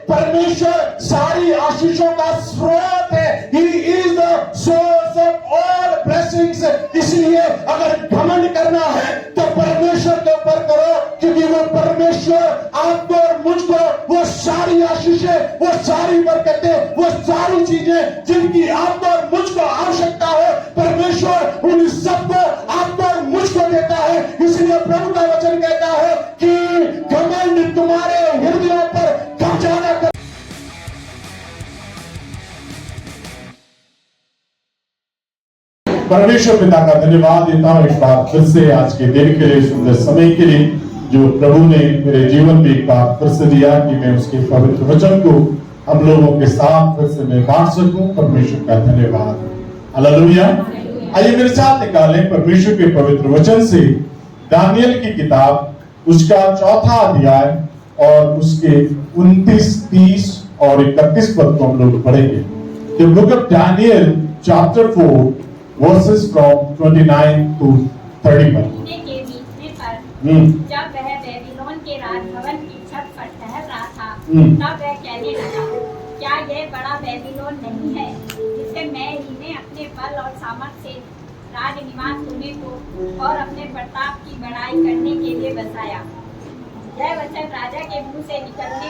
परमेश्वर सारी आशीषों का स्रोत है। He is the source of all blessings। इसलिए अगर घमंड करना है तो परमेश्वर के ऊपर करो, क्योंकि वो परमेश्वर आपको और मुझको वो सारी आशीषें, वो सारी बरकतें, वो सारी चीजें जिनकी आपको और मुझको आवश्यकता हो, परमेश्वर उन सबको आपको और मुझको देता है। इसलिए प्रभु का वचन कहता है कि घमंड तुम्हारे हृदयों पर कब्जा न कर। परमेश्वर पिता का धन्यवाद देता हूं एक बार फिर से आज के दिन के लिए, सुंदर समय के लिए जो प्रभु ने मेरे जीवन में एक बार फिर से दिया कि मैं उसके पवित्र वचन को हम लोगों के साथ फिर से मैं बांट सकूं। परमेश्वर का धन्यवाद। हालेलुया। आइए मेरे साथ निकालें परमेश्वर के पवित्र वचन से दानियल की किताब उसका 4था अध्याय और उसके 29, 30 और 31 पद को हम लोग पढ़ेंगे। The book of Daniel chapter 4 verses from 29 to 31। जब वह बेबीलोन के राजभवन की छत पर टहल रहा था, तब वह कहने लगा, क्या यह बड़ा बेबीलोन नहीं है, जिसे मैं ही ने अपने बल और सामर्थ्य से राज निवास होने को और अपने प्रताप की बड़ाई करने के लिए बसाया। यह वचन राजा के मुंह से निकलने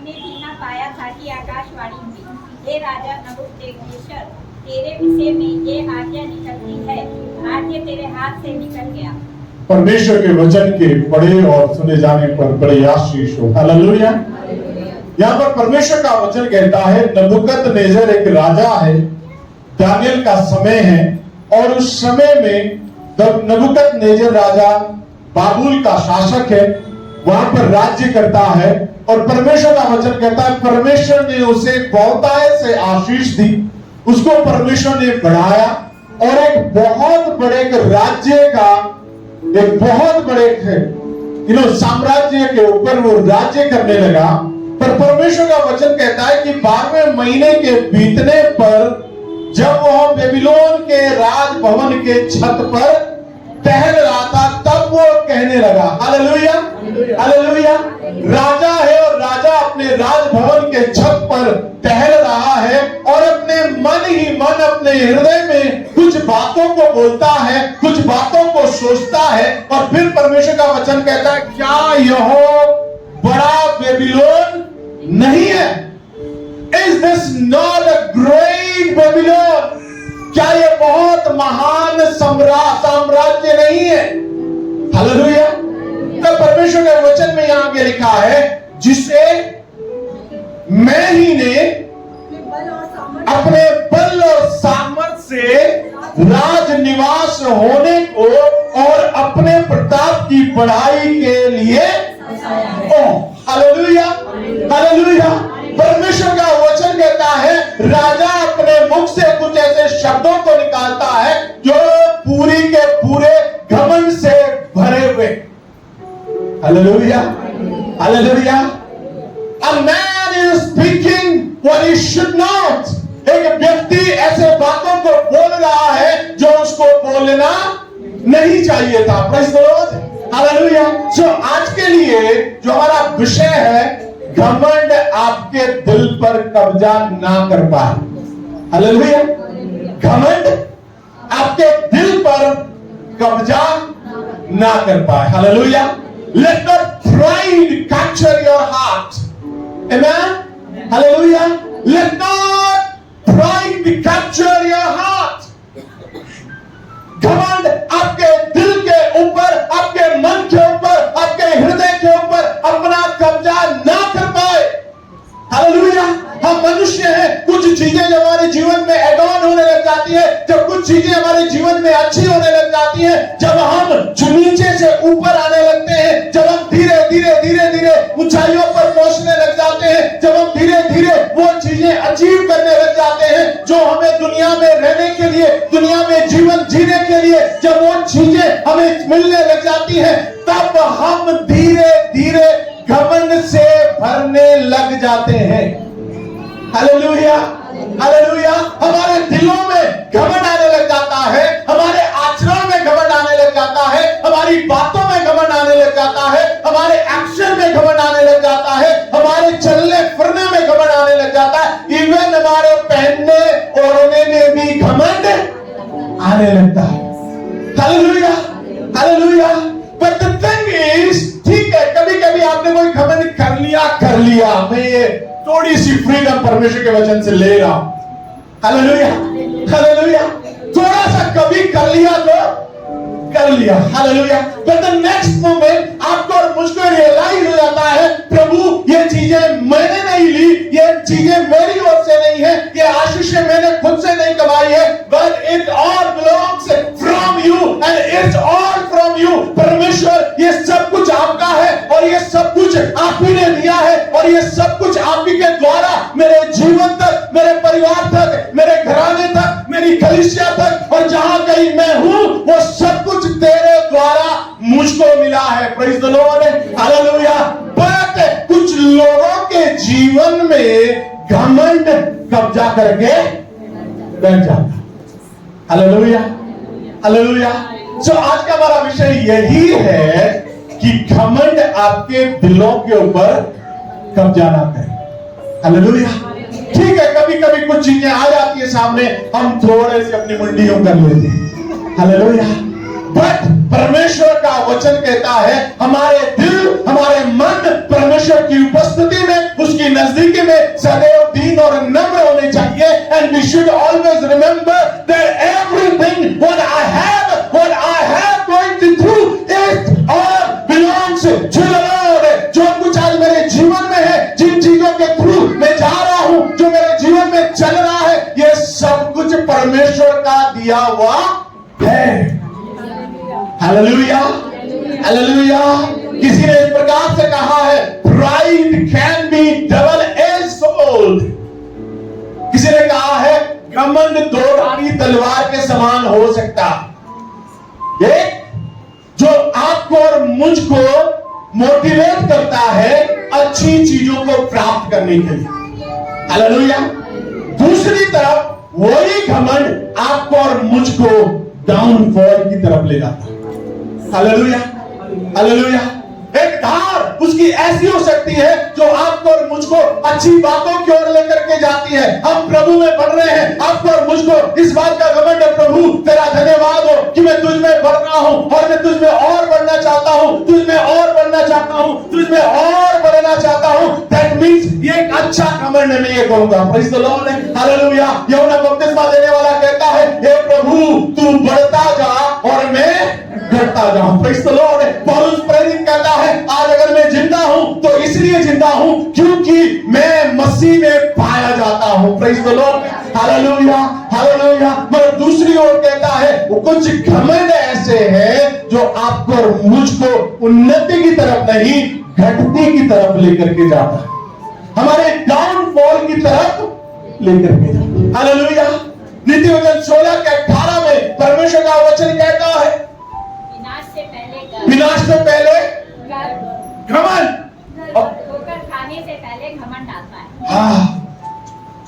भी न पाया था कि आकाशवाणी हुई, हे राजा नबूकदनेस्सर, तेरे विषय में ये आज्ञा निकलती है, राज्य तेरे हाथ से निकल गया। परमेश्वर के वचन के पढ़े और सुने जाने पर बड़े आशीष हो। हालेलुया। यहाँ पर परमेश्वर का वचन कहता है नबूकदनेस्सर एक राजा है, दानियल का समय है और उस समय में नबूकदनेस्सर राजा बाबुल का शासक है, वहां पर राज्य करता है और परमेश्वर का वचन कहता है परमेश्वर ने उसे बहुतायत से आशीष दी, उसको परमेश्वर ने बढ़ाया और एक बहुत बड़े राज्य का, एक बहुत बड़े साम्राज्य के ऊपर वो राज्य करने लगा। पर परमेश्वर का वचन कहता है कि 12वें महीने के बीतने पर जब वह बेबीलोन के राजभवन के छत पर टहल रहा था, तब वो कहने लगा, हालेलुया हालेलुया। राजा है और राजा अपने राजभवन के छत पर टहल रहा है और अपने मन ही मन अपने हृदय में कुछ बातों को बोलता है, कुछ बातों को सोचता है और फिर परमेश्वर का वचन कहता है क्या यह बड़ा बेबीलोन नहीं है? Is this not a great Babylon? क्या ये बहुत महान साम्राज्य नहीं है? हालेलुया। तो परमेश्वर के वचन में यहां पे लिखा है जिसे मैं ही ने अपने बल और सामर्थ्य से राज निवास होने को और अपने प्रताप की बढ़ाई के लिए, हालेलुया हालेलुया। परमेश्वर का वचन कहता है राजा अपने मुख से कुछ ऐसे शब्दों को निकालता है जो पूरी के पूरे घमंड से भरे हुए। Hallelujah hallelujah. A man is speaking what he should not। एक व्यक्ति ऐसे बातों को बोल रहा है जो उसको बोलना नहीं चाहिए था। Praise the lord. हालेलुया। सो आज के लिए जो हमारा विषय है, घमंड आपके दिल पर कब्जा ना कर पाए। हालेलुया। घमंड आपके दिल पर कब्जा ना कर पाए। Hallelujah. Let not pride capture your heart। Amen। Hallelujah। Let not pride capture your heart। घमंड आपके दिल के ऊपर, आपके मन के ऊपर, आपके हृदय के ऊपर अपना कब्जा ना कर पाए। हालेलुया। हम मनुष्य हैं, कुछ चीजें जब हमारे जीवन में एड ऑन होने लग जाती है, जब कुछ चीजें हमारे जीवन में अच्छी होने लग जाती हैं, जब हम नीचे से ऊपर आने लगते हैं, जब हम धीरे धीरे धीरे धीरे ऊंचाइयों पर पहुंचने लग जाते हैं, जब हम धीरे धीरे वो चीजें अचीव करने लग जाते हैं जो हमें दुनिया में रहने के लिए, दुनिया में जीवन जीने के लिए जब वो चीजें हमें मिलने लग जाती हैं, तब हम धीरे धीरे घमंड से भरने लग जाते हैं। Hallelujah hallelujah. हमारे दिलों में घमंड आने लग जाता है, हमारे आचरण में घमंड आने लग जाता है, हमारी बातों में घमंड आने लग जाता है, हमारे एक्शन में घमंड आने लग जाता है, हमारे चलने फिरने आने लग जाता है। इवन हमारे पहनने ओढ़ने में भी घमंड आने लगता है। Hallelujah, hallelujah. But the thing is, ठीक है, कभी कभी आपने कोई घमंड कर लिया। मैं ये थोड़ी सी फ्रीडम परमेश्वर के वचन से ले रहा हूं। Hallelujah, hallelujah. थोड़ा सा कभी कर लिया तो कर लिया। Hallelujah. But the next moment आपको और मुझको रियलाइज हो जाता है, प्रभु ये चीजें मैंने नहीं ली, ये चीजें मेरी ओर से नहीं है, ये आशीषें मैंने खुद से नहीं कमाई है, but it all belongs from you and it's all from you. परमेश्वर, ये सब कुछ आपका है और ये सब कुछ आप ही ने दिया है और ये सब कुछ आप ही के द्वारा मेरे जीवन तक, मेरे परिवार तक, मेरे घराने तक, मेरी कलीसिया तक और जहां कहीं मैं हूं, वो सब कुछ तेरे द्वारा मुझको मिला है। Praise the lord, hallelujah. But कुछ लोगों के जीवन में घमंड कब्जा करके बैठ जाता। Hallelujah, hallelujah. सो आज का हमारा विषय यही है कि घमंड आपके दिलों के ऊपर कब्जा ना करे। हालेलुया। ठीक है, कभी कभी कुछ चीजें आ जाती है सामने, हम थोड़े से अपनी मुंडियों कर लेते हैं। हालेलुया। बट परमेश्वर का वचन कहता है हमारे दिल, हमारे मन परमेश्वर की उपस्थिति में, उसकी नजदीकी में सदैव दीन और नम्र होने चाहिए। And we should always remember that everything what I have going through it all belongs to the lord. जो कुछ आज मेरे जीवन में है, जिन चीजों के थ्रू मैं जा रहा हूं, जो मेरे जीवन में चल रहा है, ये सब कुछ परमेश्वर का दिया हुआ है। Hallelujah, hallelujah. किसी ने इस प्रकार से कहा है, pride can be double edge sword. किसी ने कहा है घमंड दो धारी तलवार के समान हो सकता है। एक जो आपको और मुझको मोटिवेट करता है अच्छी चीजों को प्राप्त करने के लिए। हालेलुया। दूसरी तरफ वही घमंड आपको और मुझको डाउनफॉल की तरफ ले जाता है। Hallelujah, hallelujah. एक धार उसकी ऐसी हो सकती है जो आपको और मुझको अच्छी बातों की ओर लेकर के जाती है। हम प्रभु में बढ़ रहे हैं, आपको और मुझको इस बात का घमंड है, प्रभु तेरा धन्यवाद हो कि मैं तुझ में बढ़ रहा हूं और मैं तुझ में और बढ़ना चाहता हूं, तुझ में और बढ़ना चाहता हूं, तुझ में और बढ़ना चाहता हूं। दैट मींस ये एक अच्छा घमंड है। मैं ये कहूंगा, प्रेज़ द लॉर्ड, हालेलुया। यूहन्ना बपतिस्मा देने वाला कहता है, हे प्रभु तू बढ़ता जा और मैं घटता जाऊं। Praise the Lord. पौलुस प्रेरित कहता है, आज अगर मैं जिंदा हूं तो इसलिए जिंदा हूं क्योंकि मैं मसीह में पाया जाता हूं। Praise the lord, hallelujah, hallelujah. मगर दूसरी ओर कहता है वो कुछ घमंड ऐसे हैं जो आपको और मुझको उन्नति की तरफ नहीं, घटती की तरफ लेकर के जाता है, हमारे डाउनफॉल की तरफ लेकर के जाता है। हालेलुया। नीति वचन 16 के 18 में परमेश्वर का वचन कहता है, विनाश से पहले घमंड, ठोकर खाने से पहले घमंड आता है। हाँ,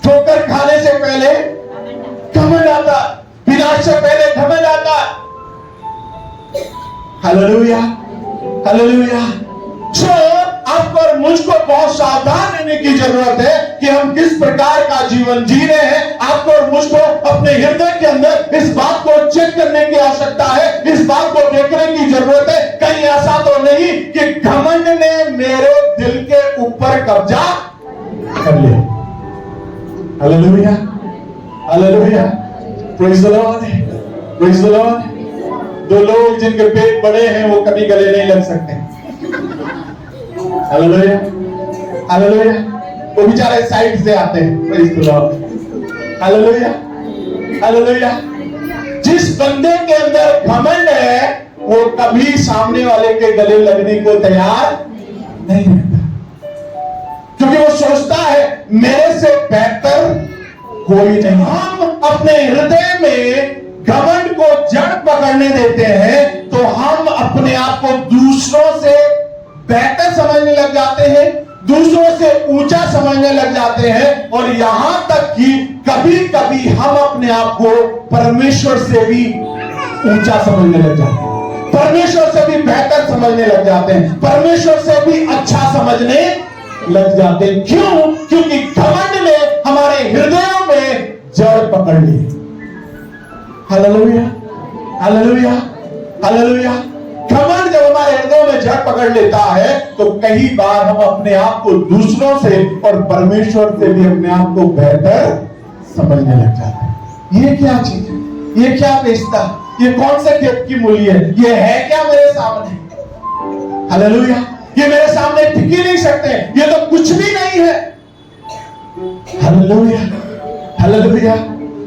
ठोकर खाने से पहले घमंड आता, विनाश से पहले घमंड आता। Hallelujah, hallelujah. सो आपको और मुझको बहुत सावधान रहने की जरूरत है कि हम किस प्रकार का जीवन जी रहे हैं। आपको और मुझको अपने हृदय के अंदर इस बात को चेक करने की आवश्यकता है, इस बात को देखने की जरूरत है। कहीं ऐसा तो नहीं कि घमंड ने मेरे दिल के ऊपर कब्जा कर लिया। Hallelujah, hallelujah. Praise the Lord, praise the Lord. दो लोग जिनके पेट बड़े हैं वो कभी गले नहीं लग सकते। Hallelujah, hallelujah. वो बेचारे साइड से आते हैं। Praise the lord, hallelujah, hallelujah. जिस बंदे के अंदर घमंड है वो कभी सामने वाले के गले लगने को तैयार नहीं रहता, क्योंकि वो सोचता है मेरे से बेहतर कोई नहीं। हम अपने हृदय में घमंड को जड़ पकड़ने देते हैं तो हम अपने आप को दूसरों से बेहतर समझने लग जाते हैं, दूसरों से ऊंचा समझने लग जाते हैं, और यहां तक कि कभी कभी हम अपने आप को परमेश्वर से भी ऊंचा समझने लग जाते हैं, परमेश्वर से भी बेहतर समझने लग जाते हैं, परमेश्वर से भी अच्छा समझने लग जाते हैं। क्यों? क्योंकि घमंड पकड़ लिए। Hallelujah, hallelujah, hallelujah. घमंड जब हमारे हृदय में जड़ पकड़ लेता है तो कई बार हम अपने आप को दूसरों से और परमेश्वर से भी अपने आप को बेहतर समझने लग जाते हैं। ये क्या चीज है, ये क्या बेचता, ये कौन से खेत की मूली है, ये है क्या मेरे सामने। हालेलुया, ये मेरे सामने टिक ही नहीं सकते, ये तो कुछ भी नहीं है। Hallelujah, hallelujah.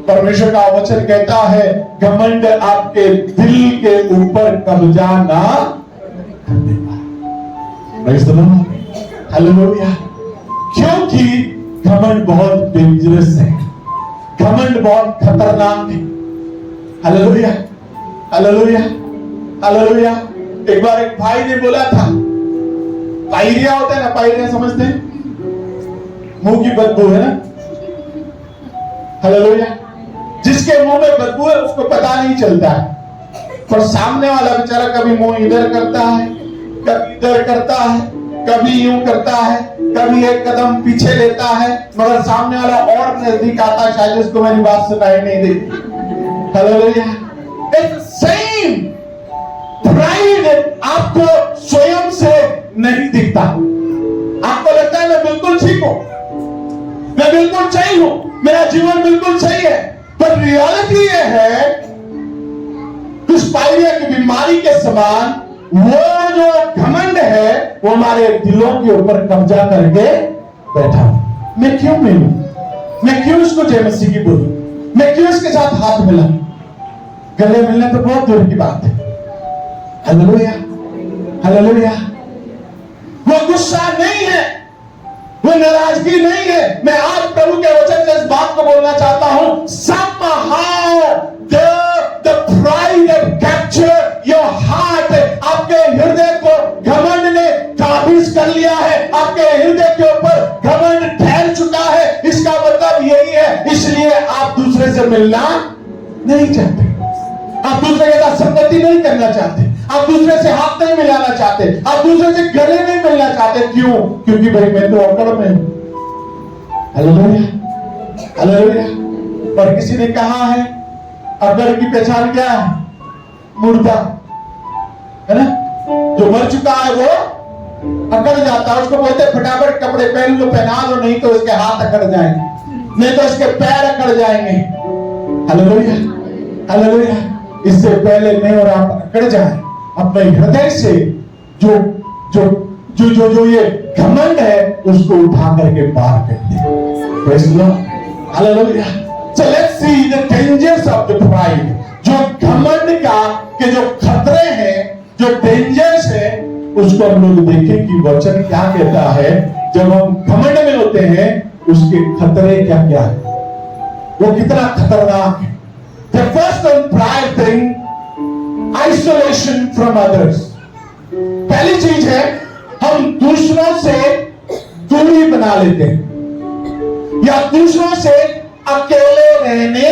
परमेश्वर का वचन कहता है घमंड आपके दिल के ऊपर कब्जा ना करने पाए। Praise the lord, hallelujah. क्योंकि घमंड बहुत डेंजरस है, घमंड बहुत खतरनाक है। Hallelujah, hallelujah, hallelujah. एक बार एक भाई ने बोला था, पायरिया होता है ना, पायरिया समझते हैं, मुंह की बदबू है ना। हालेलुया। जिसके मुंह में बदबू है उसको पता नहीं चलता है, पर सामने वाला बेचारा कभी मुंह इधर करता है, कभी इधर करता है, कभी यूं करता है, कभी एक कदम पीछे लेता है, मगर सामने वाला और नजदीक आता है, शायद उसको मेरी बात सुनाई नहीं देती। हालेलुया। इट्स सेम प्राइड आपको स्वयं से नहीं दिखता। आपको लगता है मैं बिल्कुल ठीक हूं, मैं बिल्कुल सही हूं, मेरा जीवन बिल्कुल सही है, पर रियलिटी ये है उस पायरिया की बीमारी के समान वो जो घमंड है वो हमारे दिलों के ऊपर कब्जा करके बैठा। मैं क्यों मिलूं, मैं क्यों उसको जय मसीह की बोलूं, मैं क्यों उसके साथ हाथ मिला। गले मिलने तो बहुत दूर की बात है। Hallelujah, hallelujah. वो गुस्सा नहीं है, वो नाराजगी नहीं है। मैं आज प्रभु के वचन से इस बात को बोलना चाहता हूं, somehow the pride have captured your heart। आपके हृदय को घमंड ने काबिज कर लिया है, आपके हृदय के ऊपर घमंड ठहर चुका है। इसका मतलब यही है, इसलिए आप दूसरे से मिलना नहीं चाहते, आप दूसरे के साथ संगति नहीं करना चाहते, आप दूसरे से हाथ नहीं मिलाना चाहते, आप दूसरे से गले नहीं मिलना चाहते। क्यों? क्योंकि भाई मैं तो अकड़ में हूं। Hallelujah, hallelujah. पर किसी ने कहा है अकड़ की पहचान क्या है? मुर्दा है ना, जो मर चुका है वो अकड़ जाता है। उसको बोलते हैं फटाफट कपड़े पहन लो, पहना दो, नहीं तो इसके हाथ अकड़ जाएंगे, नहीं तो इसके पैर अकड़ जाएंगे। Hallelujah, hallelujah. इससे पहले मैं और आप अकड़ जाए, अपने हृदय से जो जो जो जो जो ये घमंड है उसको उठा करके पार कर दे। Praise the lord, hallelujah. So let's see the dangers of the pride. जो घमंड का के जो खतरे हैं, जो डेंजर्स है, उसको हम लोग देखें कि वचन क्या कहता है। जब हम घमंड में होते हैं उसके खतरे क्या क्या है, वो कितना खतरनाक है। The first and pride thing, isolation from others। पहली चीज है हम दूसरों से दूरी बना लेते हैं या दूसरों से अकेले रहने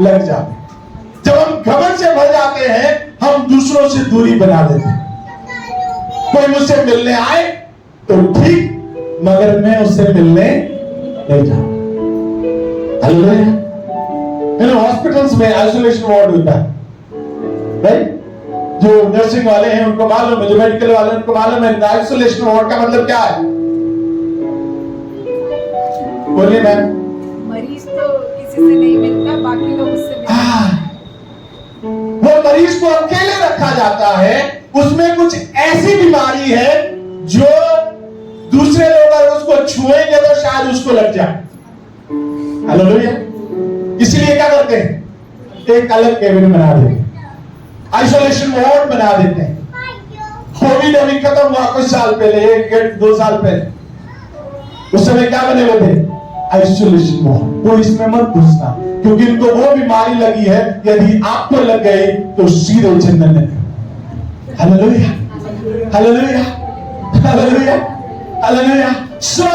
लग जाते हैं। जब हम घमंड से भर जाते हैं हम दूसरों से दूरी बना लेते हैं। कोई मुझसे मिलने आए तो ठीक, मगर मैं उससे मिलने नहीं जाऊंगा। हालेलुया। हॉस्पिटल्स में आइसोलेशन वार्ड होता है, राइट? जो नर्सिंग वाले हैं उनको मालूम है, जो मेडिकल वाले हैं उनको मालूम है आइसोलेशन वार्ड का मतलब क्या है। बोलिए मैम। मरीज तो किसी से नहीं मिलता, बाकी लोग उससे मिलते। वो मरीज को अकेले रखा जाता है, उसमें कुछ ऐसी बीमारी है जो दूसरे लोग अगर उसको छुएंगे तो शायद उसको लग जाए। हालेलुया। इसलिए क्या करते हैं, एक अलग केबिन बना देते हैं, आइसोलेशन वार्ड बना देते हैं। कोविड अभी खत्म हुआ कुछ साल पहले, 1-2 साल पहले, उस समय क्या बने हुए थे, आइसोलेशन वार्ड। कोई इसमें मत घुसना, क्योंकि इनको वो बीमारी लगी है, यदि आपको लग गई तो सीधे चिन्ह नहीं। Hallelujah, hallelujah, hallelujah, hallelujah. So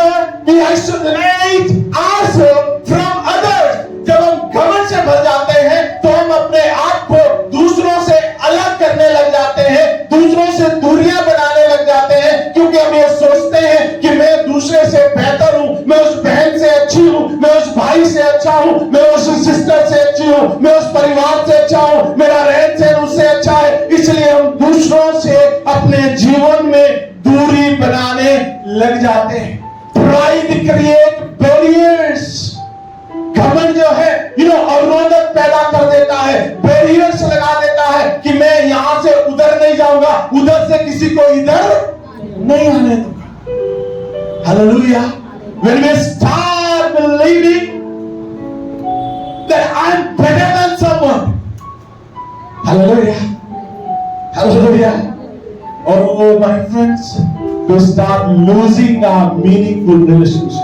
we isolate ourselves from others। जब हम घमंड से भर जाते हैं तो हम अपने आप को दूसरों से अलग करने लग जाते हैं, दूसरों से दूरियां बनाने लग जाते हैं, क्योंकि हम ये सोचते हैं कि मैं दूसरे से बेहतर हूं, मैं उस बहन से अच्छी हूं, मैं उस भाई से अच्छा हूं, मैं उस सिस्टर से अच्छी हूं, मैं उस परिवार से अच्छा हूं, मेरा रहन सहन उससे अच्छा है, इसलिए हम दूसरों से अपने जीवन में दूरी बनाने लग जाते हैं। Pride create barriers. घमंड जो है अवरोधक पैदा कर देता है, बैरियर्स लगा देता है कि मैं यहां से उधर नहीं जाऊंगा, उधर से किसी को इधर नहीं आने दूंगा। Hallelujah. When we start believing that I'm better than someone, hallelujah, hallelujah. Oh my friends, we start losing our meaningful relationships.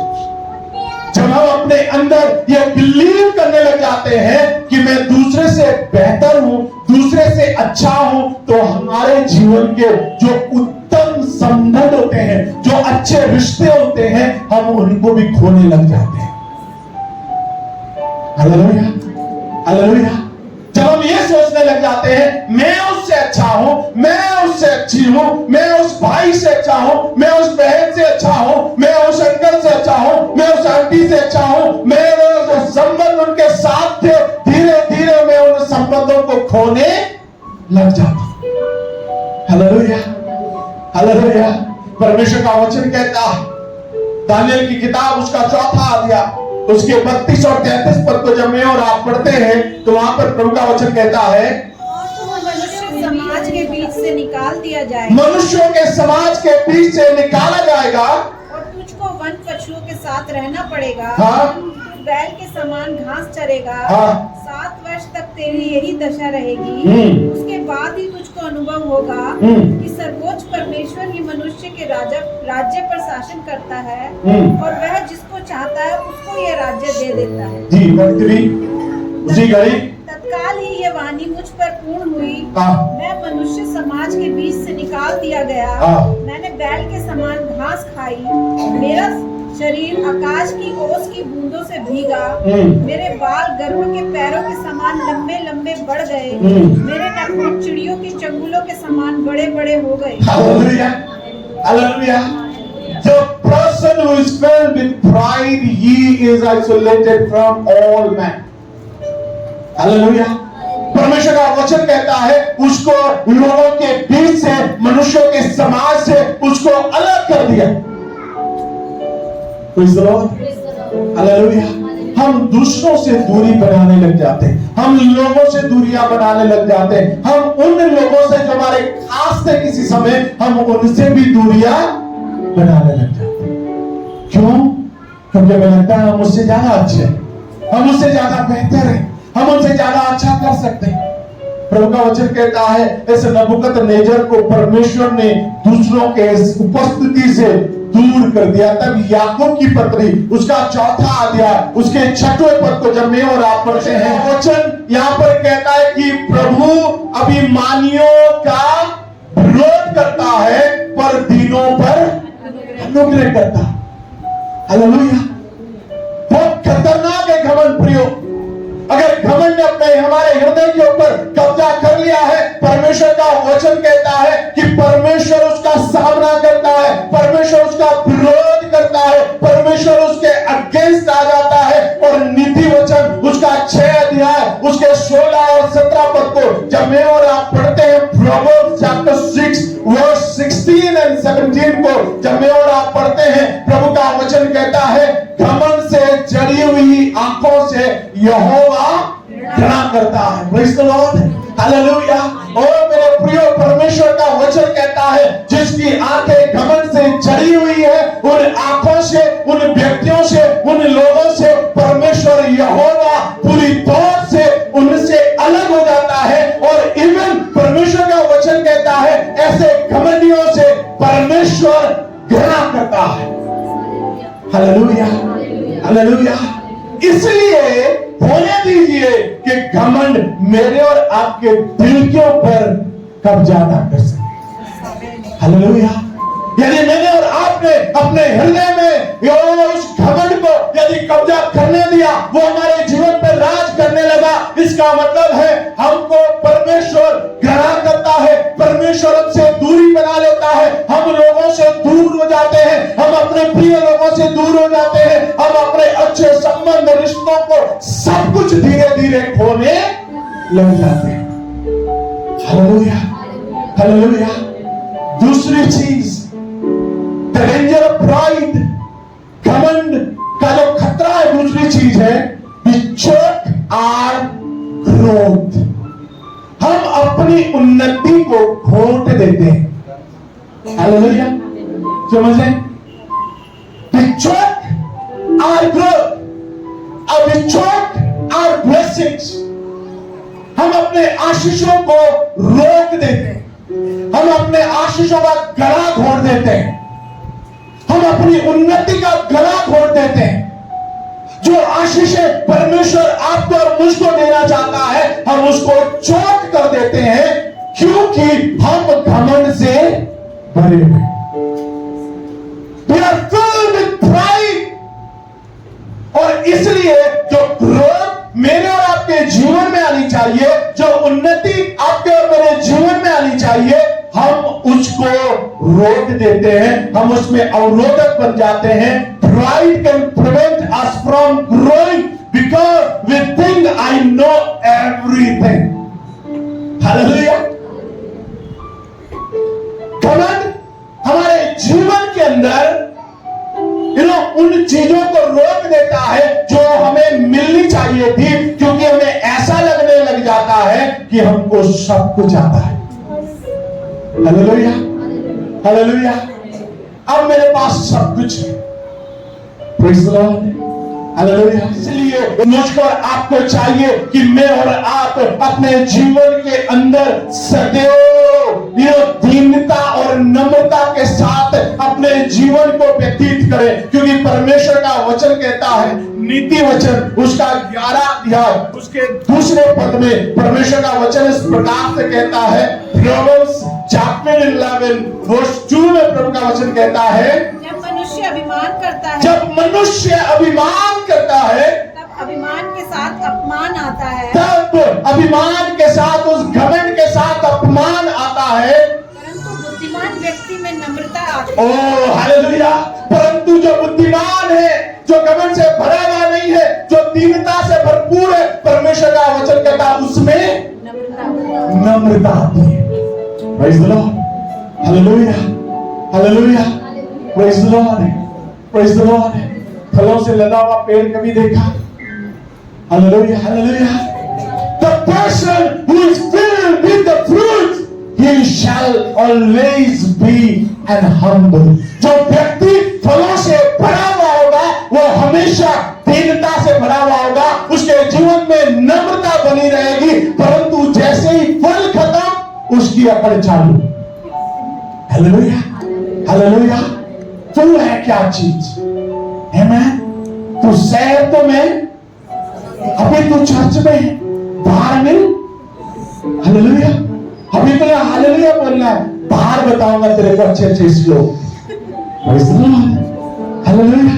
जब हम अपने अंदर ये बिलीव करने लग जाते हैं कि मैं दूसरे से बेहतर हूं, दूसरे से अच्छा हूं, तो हमारे जीवन के जो उत्तम संबंध होते हैं, जो अच्छे रिश्ते होते हैं, हम उनको भी खोने लग जाते हैं। Hallelujah, hallelujah. जब हम ये सोचने लग जाते हैं मैं उससे अच्छा हूं, मैं उससे अच्छी हूं, मैं उस भाई से अच्छा हूं, मैं उस बहन से अच्छा हूं, मैं उस अंकल से अच्छा हूं, मैं उस आंटी से अच्छा हूं, मेरे जो संबंध उनके साथ थे, धीरे धीरे मैं उन संबंधों को खोने लग जाता हूं। Hallelujah, hallelujah. परमेश्वर का वचन कहता है, दानियल की किताब उसका 4वां अध्याय उसके 32 और 33 पद को जब मैं और आप पढ़ते हैं तो वहां पर प्रभु का वचन कहता है, मनुष्य समाज के बीच से निकाल दिया जाएगा, मनुष्यों के समाज के बीच से निकाला जाएगा और तुझको वन पशुओं के साथ रहना पड़ेगा। हाँ। तू बैल के समान घास चरेगा। हाँ। 7 वर्ष तक तेरी यही दशा रहेगी। उसके बाद ही तुझको अनुभव होगा कि सर्वोच्च परमेश्वर ही मनुष्य के राज्य पर शासन करता है और वह जिसको चाहता है उसको यह राज्य दे देता है। जी, उसी घड़ी तत्काल ही ये वाणी मुझ पर पूर्ण हुई। मैं मनुष्य समाज के बीच से निकाल दिया गया। मैंने बैल के समान घास खाई, मेरा शरीर आकाश की ओस की बूंदों से भीगा, मेरे बाल गरुड़ के पैरों के समान लंबे लंबे बढ़ गए, मेरे नाखून चिड़ियों के चंगुलों के समान बड़े बड़े हो गए। Hallelujah, hallelujah. The person who is filled with pride, he is isolated from all men. Hallelujah. परमेश्वर का वचन कहता है उसको लोगों के बीच से, मनुष्यों के समाज से उसको अलग कर दिया। Praise the Lord. हालेलुया। हम दूसरों से दूरी बनाने लग जाते हैं, हम लोगों से दूरियां बनाने लग जाते हैं, हम उन लोगों से जो हमारे खास थे किसी समय, हम उनसे भी दूरियां बनाने लग जाते हैं। क्यों? क्योंकि हमें लगता है हम उससे ज्यादा अच्छे हैं, हम उससे ज्यादा बेहतर हैं, हम उनसे ज्यादा अच्छा कर सकते हैं। प्रभु का वचन कहता है इस नबूकदनेस्सर को परमेश्वर ने दूसरों के उपस्थिति से दूर कर दिया। तब याकूब की पत्री उसका 4वां अध्याय उसके 6वें पद को जब मैं और आप पढ़ते हैं, वचन यहाँ पर कहता है कि प्रभु अभिमानियों का विरोध करता है पर दीनों पर अनुग्रह करता है। हालेलुया। बहुत खतरनाक है घमंड प्रियो। अगर घमंड ने अपने हमारे हृदय के ऊपर कब्जा कर लिया है, परमेश्वर का वचन कहता है कि परमेश्वर उसका सामना करता है, परमेश्वर उसका विरोध करता है, परमेश्वर उसके अगेंस्ट आ जाता है। और नीति वचन उसका 6 अध्याय उसके 16 और 17 पद को जब मैं और आप पढ़ते हैं, प्रोवर्ब्स चैप्टर 6 वर्स 16 एंड 17 को जब मैं और आप पढ़ते हैं, प्रभु का वचन कहता है घमंड से जड़ी हुई आंखों से यहोवा घृणा करता है। Praise the lord, hallelujah. और मेरे प्रियो, परमेश्वर का वचन कहता है जिसकी आंखें घमंड से जड़ी हुई है, उन आंखों से, उन व्यक्तियों से, उन लोगों से परमेश्वर यहोवा पूरी तौर से उनसे अलग हो जाता है। और इवन परमेश्वर का वचन कहता है ऐसे घमंडियों से परमेश्वर घृणा करता है। Hallelujah, hallelujah. इसलिए होने दीजिए कि घमंड मेरे और आपके दिल के ऊपर कब्जा ना कर सके। हालेलुया। यदि मैंने और आपने अपने हृदय में उस घमंड को यदि कब्जा करने दिया, वो हमारे जीवन पर राज करने लगा, इसका मतलब है हमको परमेश्वर घृणा करता है, परमेश्वर हमसे दूरी बना लेता है, हम लोगों से दूर हो जाते हैं, हम अपने प्रिय लोगों से दूर हो जाते हैं, हम अपने अच्छे संबंध, रिश्तों को सब कुछ धीरे धीरे खोने लग जाते हैं। Hallelujah, hallelujah. दूसरी चीज, द डेंजर ऑफ प्राइड, घमंड का जो खतरा है, दूसरी चीज है चोक आर ग्रोथ। हम अपनी उन्नति को घोट देते हैं। हालेलुया, समझ रहे? चोक आर ग्रोथ, अब चोक आर ब्लेसिंग्स। हम अपने आशीषों को रोक देते हैं, हम अपने आशीषों का गला घोट देते हैं, हम अपनी उन्नति का गला घोट देते हैं। जो आशीषें परमेश्वर आपको और मुझको देना चाहता है, हम उसको चोक कर देते हैं, क्योंकि हम घमंड से भरे हुए। We are filled with pride। और इसलिए जो ग्रोथ मेरे और आपके जीवन में आनी चाहिए, जो उन्नति आपके और मेरे जीवन में आनी चाहिए, हम उसको रोक देते हैं, हम उसमें अवरोधक बन जाते हैं। Pride can prevent us from growing because we think I know everything। Hallelujah. घमंड हमारे जीवन के अंदर उन चीजों को रोक देता है जो हमें मिलनी चाहिए थी, क्योंकि हमें ऐसा लगने लग जाता है कि हमको सब कुछ आता है। Hallelujah, hallelujah. अब मेरे पास सब कुछ है। Praise the lord, hallelujah. इसलिए मुझको और आपको चाहिए कि मैं और आप अपने जीवन के अंदर सदैव दीनता और नम्रता के साथ अपने जीवन को व्यतीत करें, क्योंकि परमेश्वर का वचन कहता है, नीति वचन उसका 11 अध्याय उसके दूसरे पद में परमेश्वर का वचन इस प्रकार से कहता है, प्रोवर्ब्स चैप्टर 11 वर्स 2 में प्रभु का वचन कहता है, जब मनुष्य अभिमान करता है, जब मनुष्य अभिमान करता है, तब अभिमान के साथ अपमान आता है, तब अभिमान के साथ, उस घमंड के साथ अपमान आता है। परंतु बुद्धिमान व्यक्ति में नम्रता आती है। ओ हालेलुया। परंतु जो बुद्धिमान है, जो घमंड से भरा हुआ नहीं है, जो दीनता से भरपूर है, परमेश्वर का वचन कहता है उसमें नम्रता आती है। Praise the lord, hallelujah, hallelujah. Praise the Lord, praise the Lord. फलों से लदा हुआ पेड़ कभी देखा? Hallelujah, hallelujah. The person who is filled with the fruit, he shall always be an humble। जो व्यक्ति फलों से भरा हुआ होगा, वो हमेशा दीनता से भरा हुआ होगा, उसके जीवन में नम्रता बनी रहेगी। परंतु जैसे ही फल खत्म, उसकी अकड़ चालू। Hallelujah, hallelujah. तू है क्या चीज? आमीन। तू शहर तो में, अभी तू चर्च में है, बाहर मिल। हालेलुया। अभी तो यहाँ हालेलुया बोलना है, बाहर बताऊंगा तेरे को अच्छे अच्छे श्लोक। Hallelujah,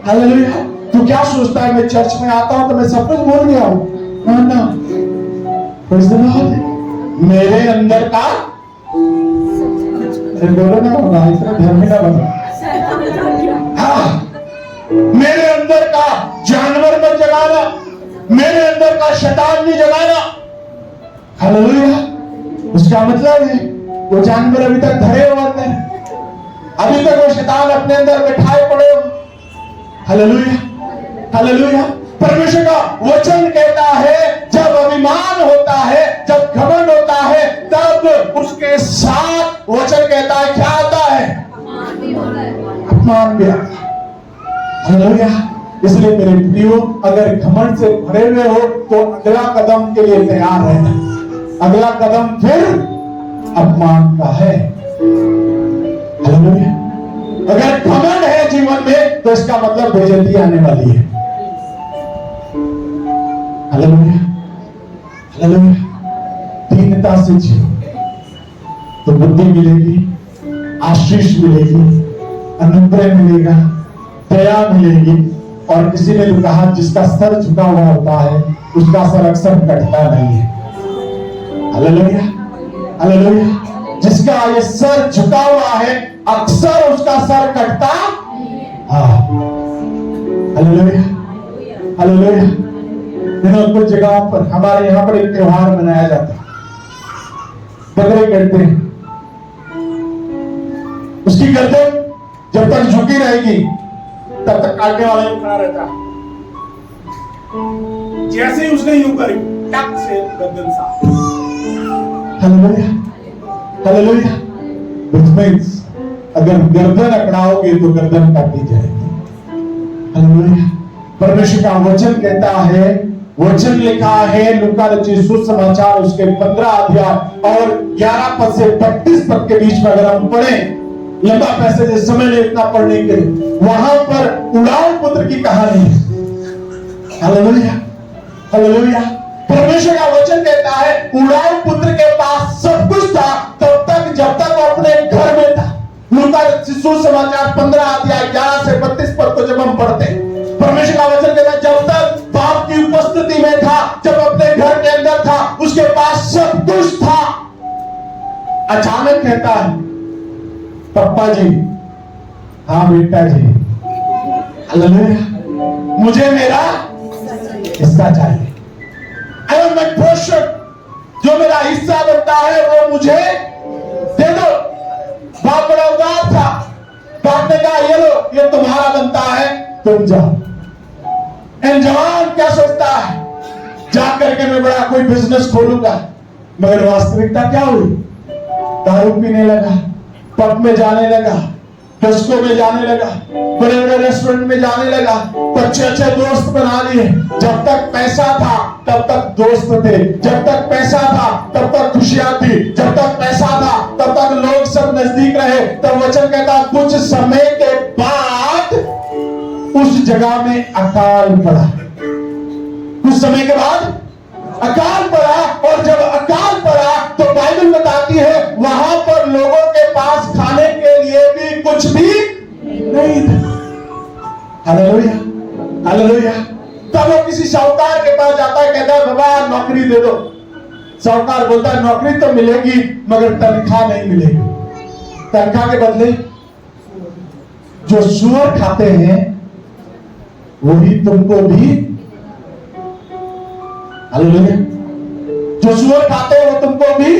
hallelujah. तू क्या सोचता है मैं चर्च में आता हूं तो मैं सब कुछ बोल गया हूं? ना, प्रेज़ द लॉर्ड। मेरे अंदर का, बोलो ना होगा, इतना धर्मी ना बनो। हाँ, मेरे अंदर का जानवर में जगाना, मेरे अंदर का शैतान नहीं जगाना। हालेलुया। उसका मतलब है वो जानवर अभी तक धरे हुए हैं, अभी तक वो शैतान अपने अंदर बैठाए पड़े हो। Hallelujah, hallelujah. परमेश्वर का वचन कहता है, जब अभिमान होता है, जब घमंड होता है, तब उसके साथ वचन कहता है क्या आता है? अपमान भी आता है। हालेलुया। इसलिए मेरे प्रियो, अगर घमंड से भरे हुए हो तो अगला कदम के लिए तैयार रहना। अगला कदम फिर अपमान का है। हालेलुया। अगर घमंड है जीवन में तो इसका मतलब बेइज्जती आने वाली है। Hallelujah, hallelujah. दीनता से जियो तो बुद्धि मिलेगी, आशीष मिलेगी, अनुग्रह मिलेगा, दया मिलेगी। और किसी ने तो कहा, जिसका सर झुका हुआ होता है उसका सर अक्सर कटता नहीं है। Hallelujah, hallelujah. जिसका ये सर झुका हुआ है, अक्सर उसका सर कटता हालेलुया, हालेलुया। कुछ जगहों पर हमारे यहाँ पर एक त्योहार मनाया जाता है, बकरे कटते हैं। उसकी गर्दन जब तक झुकी रहेगी तब तक काटने वाला यूं खड़ा रहता है। जैसे ही उसने यूं करी, टक से गर्दन साफ। Hallelujah, hallelujah. Which means अगर गर्दन अकड़ाओगे तो गर्दन काटी जाएगी। हालेलुया। परमेश्वर का वचन कहता है, वचन लिखा है लूका रचित सुसमाचार उसके 15 अध्याय और 11 पद से 32 पद के बीच में अगर हम पढ़े, लंबा पैसेज है, समय नहीं इतना पढ़ने के लिए, वहां पर उड़ाऊ पुत्र की कहानी है। Hallelujah, hallelujah. परमेश्वर का वचन कहता है उड़ाऊ पुत्र के पास सब कुछ था तब तक जब तक वो अपने घर में था। लूका सुसमाचार 15 अध्याय 11 से 32 पद को जब हम पढ़ते हैं, परमेश्वर का वचन कहता है जब तक बाप की उपस्थिति में था, जब अपने घर के अंदर था, उसके पास सब कुछ था। अचानक कहता है पप्पा जी, हाँ बेटा जी, हालेलुया, मुझे मेरा हिस्सा चाहिए। आई वांट माय पोर्शन, जो मेरा हिस्सा बनता है वो मुझे दे दो। बाप बड़ा उदार था, बाप ने कहा ये लो, ये तुम्हारा बनता है, तुम जाओ। जवान क्या सोचता है, जाकर के मैं बड़ा कोई बिजनेस खोलूंगा, मगर वास्तविकता क्या हुई? दारू पीने लगा, पब में जाने लगा, डिस्को में जाने लगा, बड़े बड़े रेस्टोरेंट में जाने लगा, अच्छे अच्छे दोस्त बना लिए। जब तक पैसा था तब तक दोस्त थे, जब तक पैसा था तब तक खुशियां थी, जब तक पैसा था तब तक लोग सब नजदीक रहे। तब वचन कहता कुछ समय के बाद उस जगह में अकाल पड़ा। कुछ समय के बाद अकाल पड़ा, और जब अकाल पड़ा तो बाइबल बताती है वहां पर लोगों के पास खाने के लिए भी कुछ भी नहीं था। Hallelujah, hallelujah. तब वो किसी साहूकार के पास जाता है, कहता है बाबा नौकरी दे दो। साहूकार बोलता है नौकरी तो मिलेगी मगर तनख्वाह नहीं मिलेगी। तनख्वाह के बदले जो सूअर खाते हैं वही तुमको भी, हालेलुया, जो सूअर खाते हैं वो तुमको भी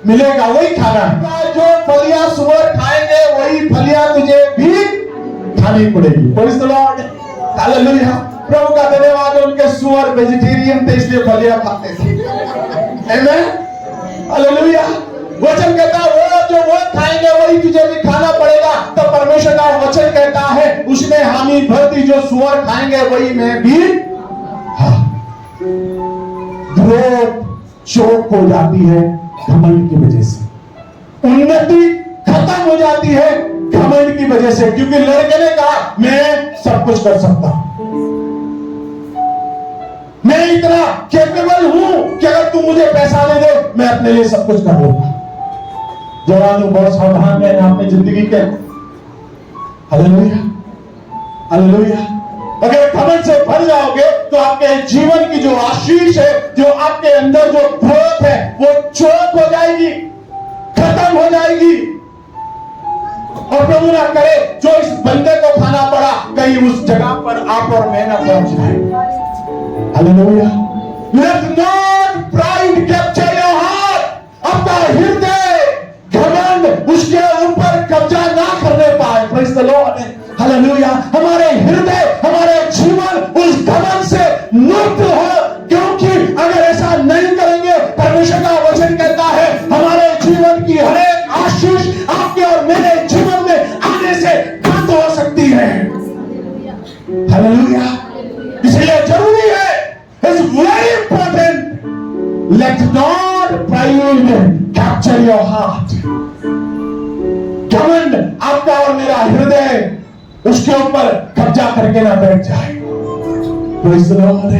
मिलेगा, वही खाना है। जो फलियां सूअर खाएंगे वही फलियां तुझे भी खानी पड़ेगी। Praise the lord, hallelujah. प्रभु का धन्यवाद, उनके सूअर वेजिटेरियन थे इसलिए फलियां खाते थे। आमेन, हालेलुया। वचन कहता है वो खाएंगे वही तुझे भी खाना पड़ेगा। तो परमेश्वर का वचन कहता है उसमें हामी भरती, जो सूअर खाएंगे वही मैं भी। ग्रोथ चोक हो जाती है घमंड की वजह से, उन्नति खत्म हो जाती है घमंड की वजह से, क्योंकि लड़के ने कहा मैं सब कुछ कर सकता हूं, मैं इतना कैपेबल हूं कि अगर तू मुझे पैसा दे दे मैं अपने लिए सब कुछ कर लूंगा। जवानों बहुत सावधान रहना अपनी जिंदगी के। Hallelujah, hallelujah. अगर घमंड से भर जाओगे तो आपके जीवन की जो आशीष है, जो आपके अंदर जो ग्रोथ है वो चोक हो जाएगी, खत्म हो जाएगी। और प्रभु ना करे जो इस बंदे को खाना पड़ा कहीं उस जगह पर आप और मैं ना पहुंच जाए। Hallelujah. Let not pride capture your heart. आपका हृदय घमंड उसके ऊपर कब्जा ना करने पाए। Praise the Lord. हालेलुया। हमारे हृदय, हमारे जीवन उस घमंड से मुक्त हो, क्योंकि अगर ऐसा नहीं करेंगे परमेश्वर का वचन कहता है हमारे जीवन की हर एक आशीष आपके और मेरे जीवन में आने से बंद हो सकती है। हालेलुया। इसलिए जरूरी है, it's very important, let not pride capture your heart. घमंड आपका और मेरा हृदय उसके ऊपर कब्जा करके ना बैठ जाए। Praise the lord,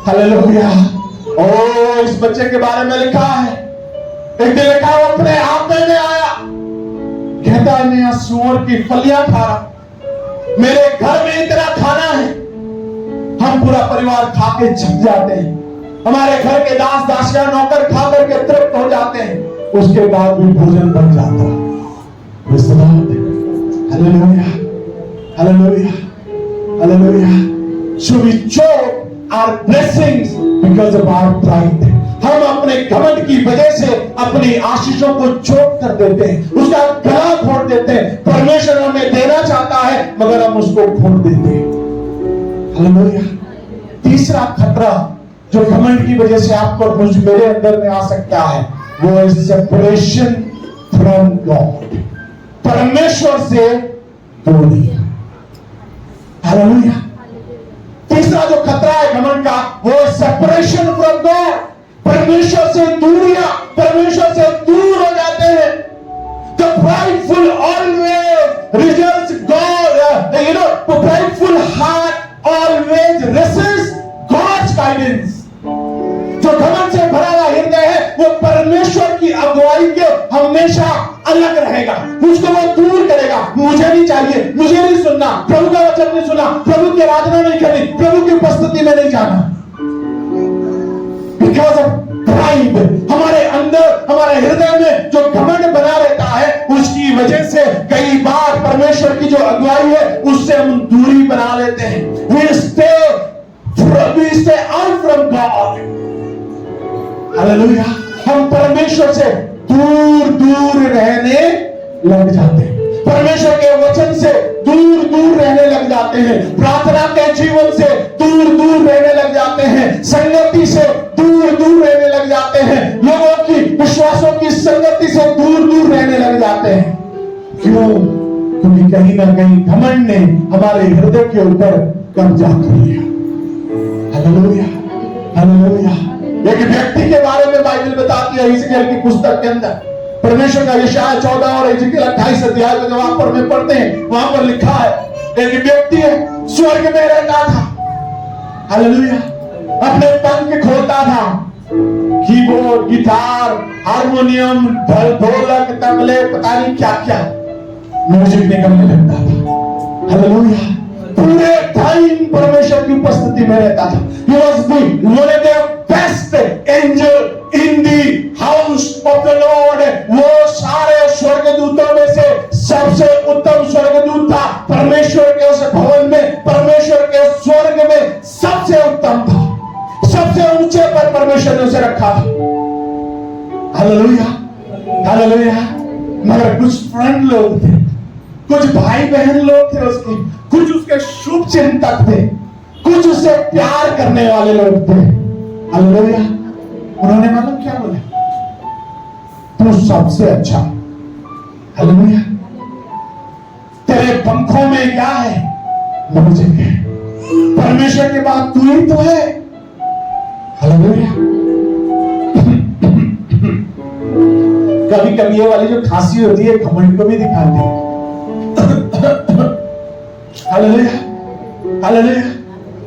hallelujah. ओ इस बच्चे के बारे में लिखा है, एक दिन लिखा वो अपने आप में आया, कहता है मैं सूअर की फलियां खा रहा, मेरे घर में इतना खाना है, हम पूरा परिवार खा के छक जाते हैं, हमारे घर के दास दासियां नौकर खा करके तृप्त हो जाते हैं, उसके बाद भी भोजन बन जाता है। Praise the lord, hallelujah, Hallelujah. Hallelujah. So we choke our blessings because of our pride. हम अपने घमंड की वजह से अपनी आशीषों को चोक कर देते हैं, उसका गला फोड़ देते हैं। परमेश्वर हमें देना चाहता है मगर हम उसको फोड़ देते हैं। हालेलुया। तीसरा खतरा जो घमंड की वजह से आपको और मुझ मेरे अंदर में आ सकता है वो है सेपरेशन फ्रॉम गॉड, परमेश्वर से दूरी। हालेलुया। तीसरा जो खतरा है घमंड का वो है सेपरेशन फ्रॉम गॉड, परमेश्वर से दूरियां, परमेश्वर से दूर हो जाते हैं। The prideful always rejects God. The prideful heart always resists God's guidance. जो घमंड से भरा हुआ हृदय है वो परमेश्वर की अगुवाई के हमेशा अलग रहेगा, उसको वो दूर करेगा। मुझे नहीं चाहिए, मुझे नहीं सुनना, प्रभु का वचन नहीं सुनना, प्रभु की आराधना नहीं करनी, प्रभु की उपस्थिति में नहीं जाना। Because of pride, हमारे अंदर, हमारे हृदय में जो घमंड बना रहता है उसकी वजह से कई बार परमेश्वर की जो अगुवाई है उससे हम दूरी बना लेते हैं। We stay out from God. Hallelujah. हम परमेश्वर से दूर दूर रहने लग जाते हैं, परमेश्वर के वचन से दूर दूर रहने लग जाते हैं, प्रार्थना के जीवन से दूर दूर रहने लग जाते हैं, संगति से दूर दूर रहने लग जाते हैं, लोगों की विश्वासों की संगति से दूर दूर रहने लग जाते हैं। क्यों? क्योंकि कहीं ना कहीं घमंड ने हमारे हृदय के ऊपर कब्जा कर लिया। हालेलुया। हालेलुया। एक व्यक्ति के बारे में बाइबल बताती है इज़राइल की पुस्तक के अंदर, परमेश्वर का यशायाह 14 और इज़राइल 28 अध्याय को जब आप में पढ़ते हैं वहां पर लिखा है एक व्यक्ति है स्वर्ग में रहता था। हालेलुया। अपने पंख खोलता था, कीबोर्ड, गिटार, हारमोनियम, ढोलक, तबले, पता नहीं क्या क्या म्यूजिक निकलने लगता था। हालेलुया। पूरे टाइम परमेश्वर की उपस्थिति में रहता था। He was one of the best angel in the house of the Lord. वो सारे स्वर्गदूतों में से सबसे उत्तम स्वर्गदूत था। परमेश्वर के उस भवन में, परमेश्वर के स्वर्ग में सबसे उत्तम था, सबसे ऊंचे पर परमेश्वर ने उसे रखा था। हालेलुया। हालेलुया। मगर कुछ फ्रेंड लोग थे, कुछ भाई बहन लोग थे उसके, कुछ उसके शुभ चिंतक थे, कुछ उससे प्यार करने वाले लोग थे। हालेलुया। उन्होंने मालूम क्या बोला? तू सबसे अच्छा। हालेलुया। तेरे पंखों में क्या है? म्यूजिक है। परमेश्वर के बाद तू ही तो है। हालेलुया। कभी कभी ये वाली जो खांसी होती है घमंड को भी दिखाती है। हालेलुया। हालेलुया।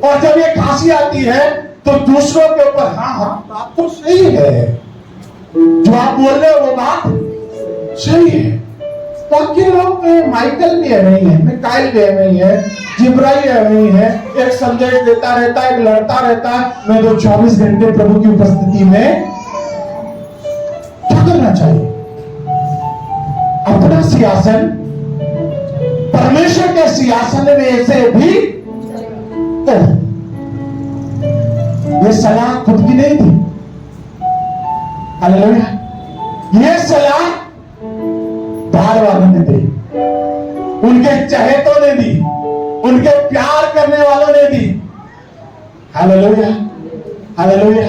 और जब ये खांसी आती है तो दूसरों के ऊपर हाँ बात तो सही है, जो आप बोल रहे हो वो बात सही है। बाकी लोग माइकल भी है नहीं है, मिकाइल भी है नहीं है, जिब्राइल है नहीं है, एक संदेश देता रहता है, एक लड़ता रहता है। मैं तो 24 घंटे प्रभु की उपस्थिति में क्या करना चाहिए? अपना सिंहासन परमेश्वर के सिंहासन में से भी ये सलाह खुद की नहीं थी। हालेलुया। ये सलाह बाहर वालों ने दी, उनके चहेतों ने दी, उनके प्यार करने वालों ने दी। Hallelujah. Hallelujah.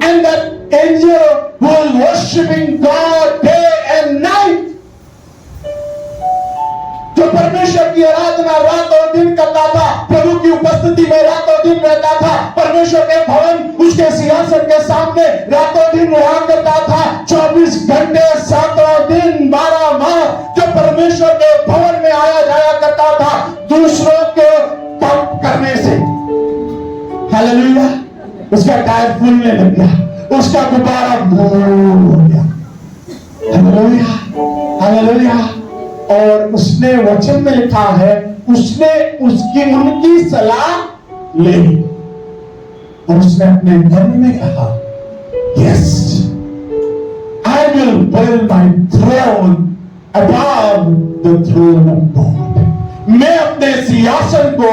And that angel who was worshiping God day and night, जो परमेश्वर की आराधना रातों दिन करता था, प्रभु की उपस्थिति में रातों दिन रहता था, परमेश्वर के भवन उसके सिंहासन के सामने रातों दिन रहा करता था, 24 घंटे 7 दिन 12 माह जो परमेश्वर के भवन में आया जाया करता था दूसरों के पंप करने से। हालेलुया। उसका टायर फूलने लग गया, उसका गुब्बारा हो गया। हालेलुया। हालेलुया। और उसने वचन में लिखा है उसने उनकी सलाह ले और उसने अपने मन में कहा, yes I will build my throne above the throne of God. मैं अपने सिंहासन को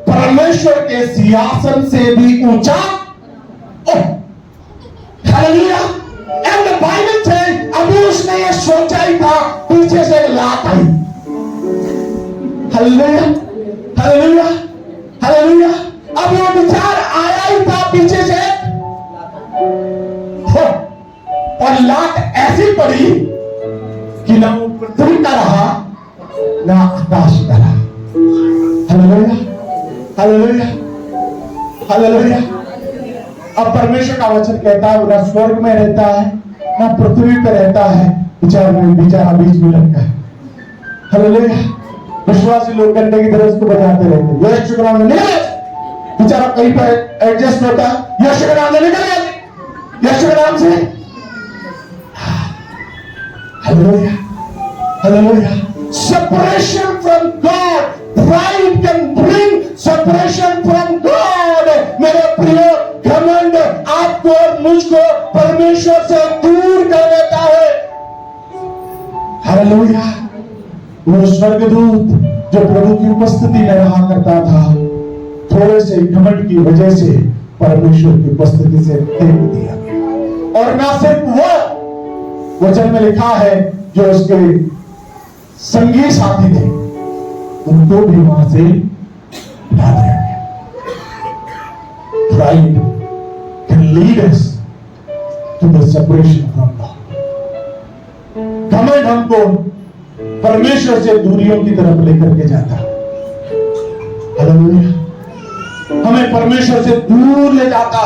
परमेश्वर के सिंहासन से भी ऊंचा। हालेलुया। एंड द बाइबल से अभी उसने ये सोचा ही था, पीछे से लात आई। Hallelujah, hallelujah, hallelujah. अब वो विचार आया ही था पीछे से, और लात ऐसी पड़ी कि ना वो पृथ्वी का रहा ना आकाश का रहा। Hallelujah, hallelujah, hallelujah. अब परमेश्वर का वचन कहता है, ना स्वर्ग में रहता है ना पृथ्वी पर रहता है, बेचारा बीच में लटका है। हालेलुया। विश्वासी लोग घंटे की तरह उसको बजाते रहते, यीशु के नाम में निकल। बेचारा कहीं पर एडजस्ट होता है, यीशु के नाम से निकल, यीशु के नाम से। Hallelujah, hallelujah. Separation from God, pride can bring separation from God। मेरे प्रिय, घमंड आपको और मुझको परमेश्वर से दूर कर देता है। हालेलुया। वो स्वर्गदूत जो प्रभु की उपस्थिति में रहा करता था, थोड़े से घमंड की वजह से परमेश्वर की उपस्थिति से फेंक दिया गया। और ना सिर्फ वो, वचन में लिखा है जो उसके संगी साथी थे उनको भी वहां से हटा दिया गया। Pride can lead us to the separation from God। घमंड हमको परमेश्वर से दूरियों की तरफ लेकर के जाता। हालेलुया। हमें परमेश्वर से दूर ले जाता।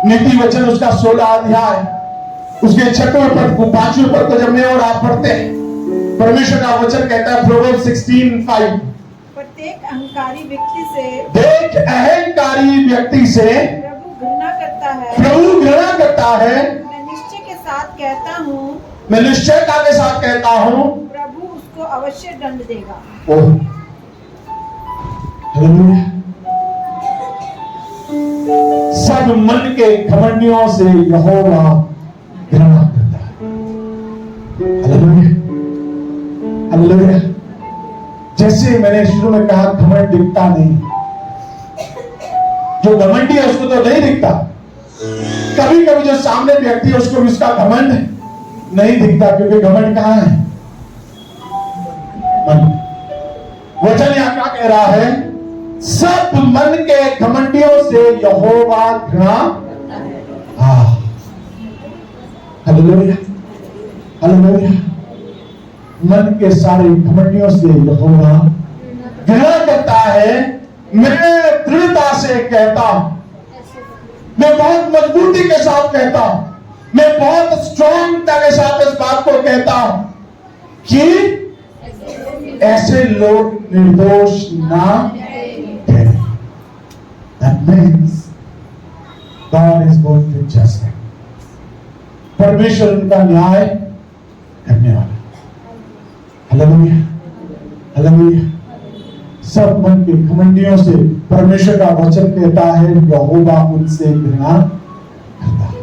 नीति वचन उसका 16 अध्याय उसके 6वें पद को 5वें पद को जब मैं और आप पढ़ते हैं, परमेश्वर का वचन कहता है प्रोवर्ब्स 16:5, प्रत्येक अहंकारी व्यक्ति से, देख अहंकारी व्यक्ति से प्रभु घृणा करता है। प्रभु घृणा करता है। मैं निश्चय के साथ कहता हूँ, मैं निश्चयता के साथ कहता हूँ, प्रभु उसको अवश्य दंड देगा। Oh hallelujah. सब मन के घमंडियों से यहोवा घृणा करता है। Hallelujah, hallelujah. जैसे मैंने शुरू में कहा, घमंड दिखता नहीं। जो घमंडी है उसको तो नहीं दिखता। कभी कभी जो सामने व्यक्ति है उसको भी उसका घमंड नहीं दिखता, क्योंकि घमंड कहां है? मन। वचन यहां क्या कह रहा है? सब मन के घमंडियों से यहोवा घृणा। Hallelujah, hallelujah. मन के सारे घमंडियों से यहोवा घृणा करता है। मैं दृढ़ता से कहता हूं, मैं बहुत मजबूती के साथ कहता हूं, मैं बहुत स्ट्रांगता के साथ इस बात को कहता हूं कि ऐसे लोग निर्दोष ना ठहरे। That means God is going to judge them। परमेश्वर उनका न्याय करने वाला। Hallelujah, hallelujah. सब मन के घमंडियों से परमेश्वर का वचन कहता है यहोवा उनसे घृणा करता है।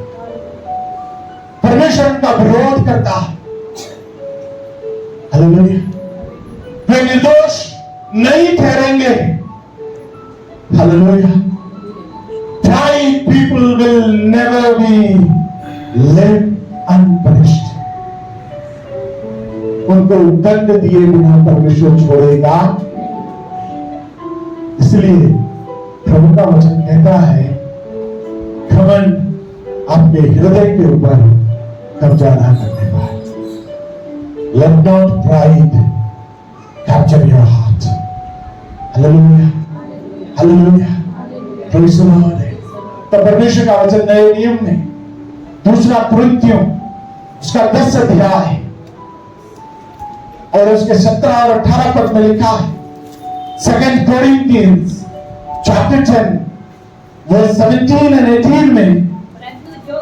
परमेश्वर उनका विरोध करता है। हालेलुया। वे निर्दोष नहीं ठहरेंगे। Hallelujah. Pride people will never be left unpunished। उनको दंड दिए बिना परमेश्वर छोड़ेगा। इसलिए प्रभु का वचन कहता है घमंड आपके हृदय के ऊपर कब्जा ना करने पाए। Let not pride capture your heart। Hallelujah, hallelujah. Praise the Lord। तो परमेश्वर का वचन नए नियम में दूसरा कुरिन्थियों उसका 10 अध्याय और उसके 17 और 18 पद में लिखा है। 2 Corinthians chapter 10 verse 17 and 18 में, परंतु जो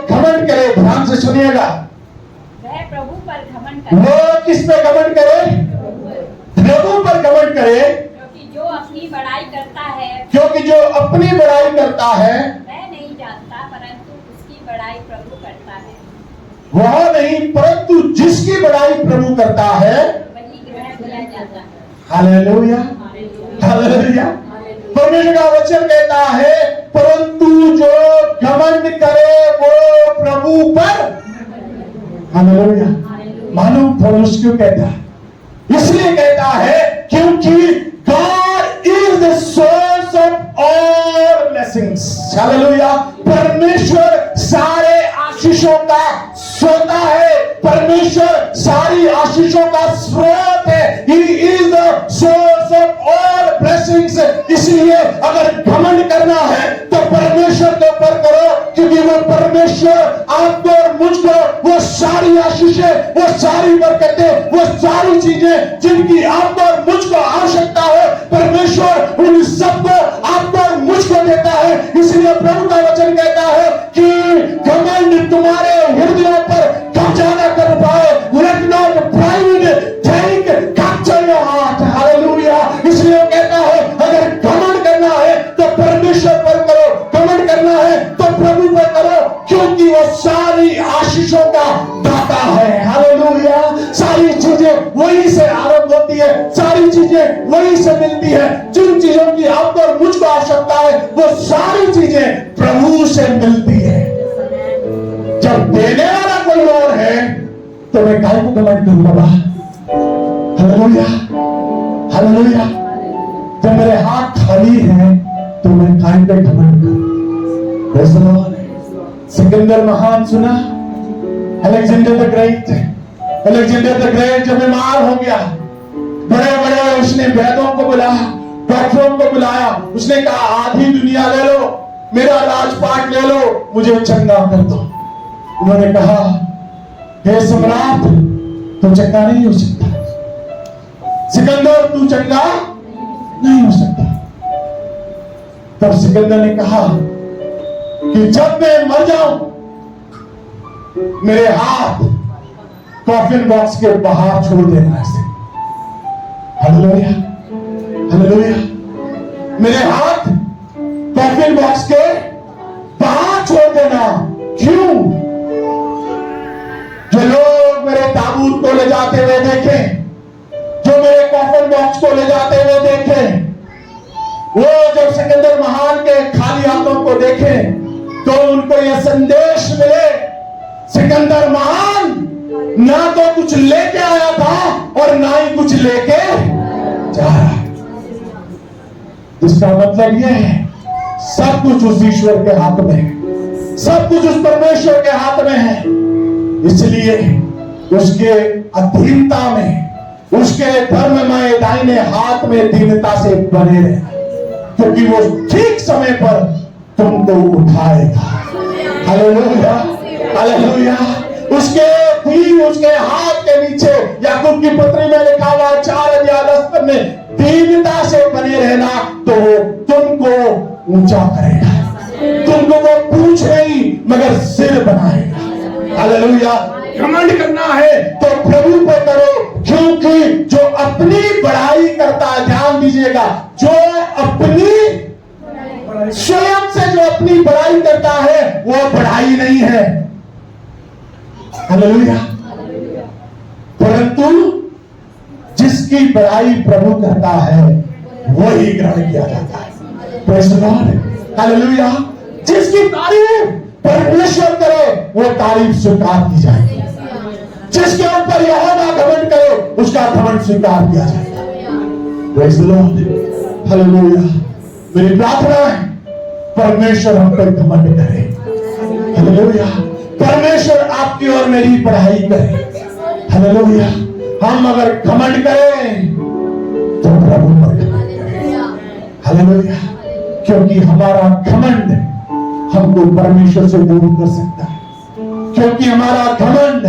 घमंड करे, ध्यान से सुनिएगा, वह प्रभु पर घमंड करे। वो किस पे घमंड करे? प्रभु पर घमंड करे। क्योंकि जो अपनी बड़ाई करता है वह नहीं जानता, परंतु उसकी बड़ाई प्रभु करता है। वह नहीं, परंतु जिसकी बड़ाई प्रभु करता है वही हालेलुया, हालेलुया। परमेश्वर का वचन कहता है परंतु जो घमंड करे वो प्रभु पर, हालेलुया। मालूम पौलुस क्यों कहता है? इसलिए कहता है क्योंकि God is the source of all blessings. Hallelujah. परमेश्वर सारे आशीषों का सोता है, परमेश्वर सारी आशीषों का स्रोत है। He is the source of all blessings. इसलिए अगर घमंड करना है तो परमेश्वर के ऊपर करो, क्योंकि वो परमेश्वर आपको और मुझको वो सारी आशीषें, वो सारी बरकतें, वो सारी चीजें जिनकी आपको और मुझको आवश्यकता है, परमेश्वर उन सबको आपको और मुझको देता है। इसलिए प्रभु का वचन कहता है कि घमंड तुम्हारे हृदयों पर कब्जा न कर पाए। Let not pride take capture your heart. Hallelujah. इसलिए वो कहता है अगर घमंड करना है तो परमेश्वर पर करो, घमंड करना है तो प्रभु पर करो, क्योंकि वो सारी आशीषों का दाता है। हालेलुया। सारी चीजें वही से आरंभ होती है, सारी चीजें वही से मिलती है। जिन चीजों की आपको और मुझको आवश्यकता है वो सारी चीजें प्रभु से मिलती है। जब देने वाला कोई और है तो मैं काय को घमंड करूं बाबा? Hallelujah, hallelujah. जब मेरे हाथ खाली है तो मैं काय पे घमंड करूं? Praise the Lord. सिकंदर महान सुना? Alexander the great, Alexander the great जब बीमार हो गया, बड़े बड़े उसने वैद्यों को बुलाया, डॉक्टरों को बुलाया, उसने कहा आधी दुनिया ले लो, मेरा राजपाट ले लो, मुझे चंगा कर दो। उन्होंने कहा हे सम्राट तू चंगा नहीं हो सकता, सिकंदर तू चंगा नहीं हो सकता। तब सिकंदर ने कहा कि जब मैं मर जाऊं मेरे हाथ कॉफिन बॉक्स के बाहर छोड़ देना ऐसे। Hallelujah, hallelujah. मेरे हाथ कॉफिन बॉक्स के बाहर छोड़ देना। क्यों? जो लोग मेरे ताबूत को ले जाते हुए देखें, जो मेरे कॉफिन बॉक्स को ले जाते हुए देखें, वो जब सिकंदर महान के खाली हाथों को देखें तो उनको यह संदेश मिले सिकंदर महान ना तो कुछ लेके आया था और ना ही कुछ लेके जा रहा है। इसका मतलब यह है सब कुछ उस ईश्वर के हाथ में है, सब कुछ उस परमेश्वर के हाथ में है। इसलिए उसके अधीनता में, उसके धर्ममय दाहिने हाथ में दीनता से बने रहना, क्योंकि वो ठीक समय पर तुमको उठाएगा। Hallelujah, hallelujah. उसके हाथ के नीचे याकूब की पत्री में लिखा हुआ 4:10 में दीनता से बने रहना तो वो तुमको ऊंचा करेगा, तुमको वो पूंछ नहीं मगर सिर बनाएगा। हालेलुया। घमंड करना है तो प्रभु पर करो, क्योंकि जो अपनी बढ़ाई करता है, ध्यान दीजिएगा, जो अपनी स्वयं से जो अपनी बढ़ाई करता है वो बढ़ाई नहीं है। हालेलुया। परंतु जिसकी बढ़ाई प्रभु करता है वही ग्रहण किया जाता है। Praise the lord. हालेलुया। जिसकी तारीफ परमेश्वर करे वो तारीफ स्वीकार की जाएगी। जिसके ऊपर यहोवा घमंड करे उसका घमंड स्वीकार किया जाएगा। Praise the lord. हालेलुया। मेरी प्रार्थना है परमेश्वर हम पर घमंड करे। हालेलुया। परमेश्वर आपकी और मेरी पढ़ाई करे। हालेलुया। हम अगर घमंड करें तो प्रभु पर घमंड करें। हालेलुया। क्योंकि हमारा घमंड हमको परमेश्वर से दूर कर सकता है, क्योंकि हमारा घमंड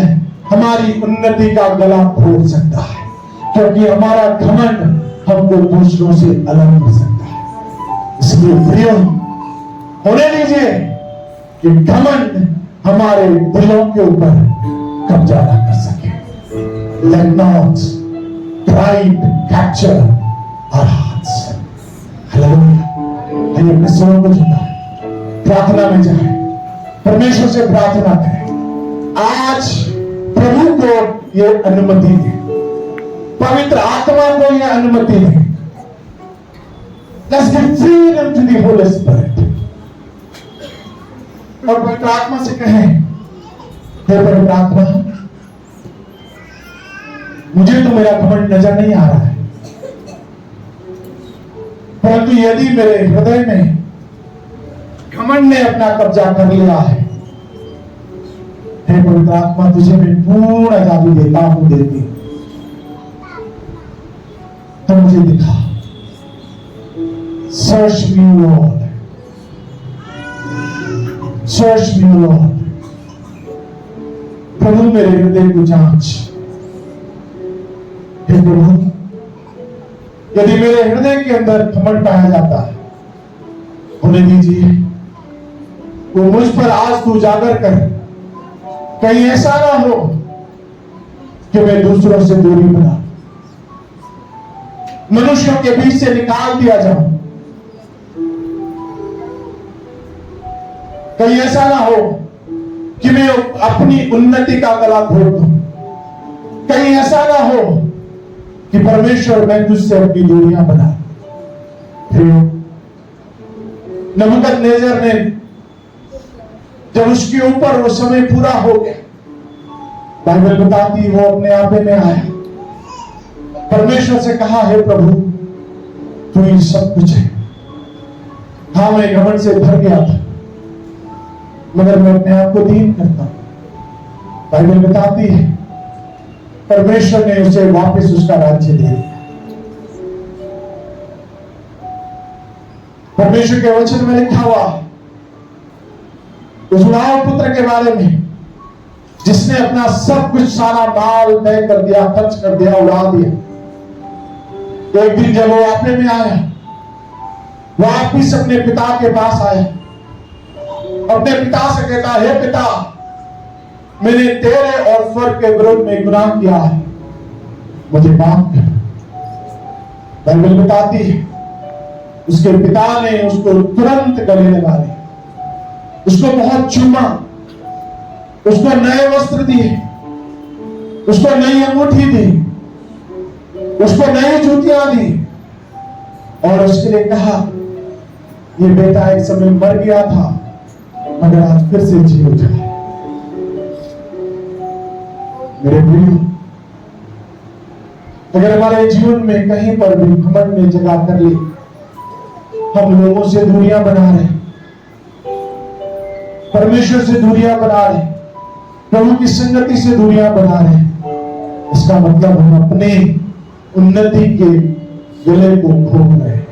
हमारी उन्नति का गला घोट सकता है, क्योंकि हमारा घमंड हमको दूसरों से अलग कर सकता है। इसलिए प्रिय होने दीजिए कि घमंड हमारे दिलों के ऊपर कब्जा न कर सके। Let not pride capture our hearts. Hallelujah. आइए अपने स्वरों को झुकाएं, प्रार्थना में जाएं, परमेश्वर से प्रार्थना करें। आज प्रभु को ये अनुमति दे पवित्र आत्मा को यह अनुमति है। Let's give freedom to the Holy Spirit. और पवित्र आत्मा से कहें, हे पवित्र आत्मा, मुझे तो मेरा घमंड नजर नहीं आ रहा है, परंतु यदि मेरे हृदय में घमंड ने अपना कब्जा कर लिया है, हे पवित्र आत्मा, तुझे मैं पूर्ण आजादी देता हूं, देती, तो मुझे दिखा। Search me, Lord. Search me, Lord. प्रभु मेरे हृदय को जांच। हे प्रभु, यदि मेरे हृदय के अंदर घमंड पाया जाता है, उन्हें दीजिए, वो मुझ पर आज तू उजागर कर। कहीं ऐसा ना हो कि मैं दूसरों से दूरी बना, मनुष्यों के बीच से निकाल दिया जाऊं। कहीं ऐसा ना हो कि मैं अपनी उन्नति का गला घोट दूं। कहीं ऐसा ना हो कि परमेश्वर मैं तुझसे अपनी दूरियां बना। नबूकदनेस्सर ने जब उसके ऊपर वो समय पूरा हो गया, बाइबल बताती वो अपने आपे में आया, परमेश्वर से कहा, हे प्रभु, तू ही सब कुछ है। हाँ, मैं घमंड से भर गया था, मगर मैं अपने आप को दीन करता हूं। बाइबल बताती है परमेश्वर ने उसे वापस उसका राज्य दे दिया। परमेश्वर के वचन में लिखा हुआ उस उड़ाऊ पुत्र के बारे में, जिसने अपना सब कुछ सारा माल तय कर दिया, खर्च कर दिया, उड़ा दिया। एक दिन जब वो आपने में आया, वापिस अपने पिता के पास आया, अपने पिता से कहता, हे पिता, मैंने तेरे और स्वर्ग के विरोध में गुनाह किया है, मुझे माफ कर। बाइबल बताती है उसके पिता ने उसको तुरंत गले लगा लिया, उसको बहुत चूमा, उसको नए वस्त्र दिए, उसको नई अंगूठी दी, उसको नई जूतियां दी, और उसके लिए कहा, ये बेटा एक समय मर गया था, मगर आज फिर से जी उठा है। मेरे प्रिय, अगर हमारे जीवन में कहीं पर भी घमंड ने जगह कर ली, हम लोगों से दूरियां बना रहे, परमेश्वर से दूरियां बना रहे, प्रभु की संगति से दूरियां बना रहे, इसका मतलब हम अपने उन्नति के गले को खोल रहे हैं।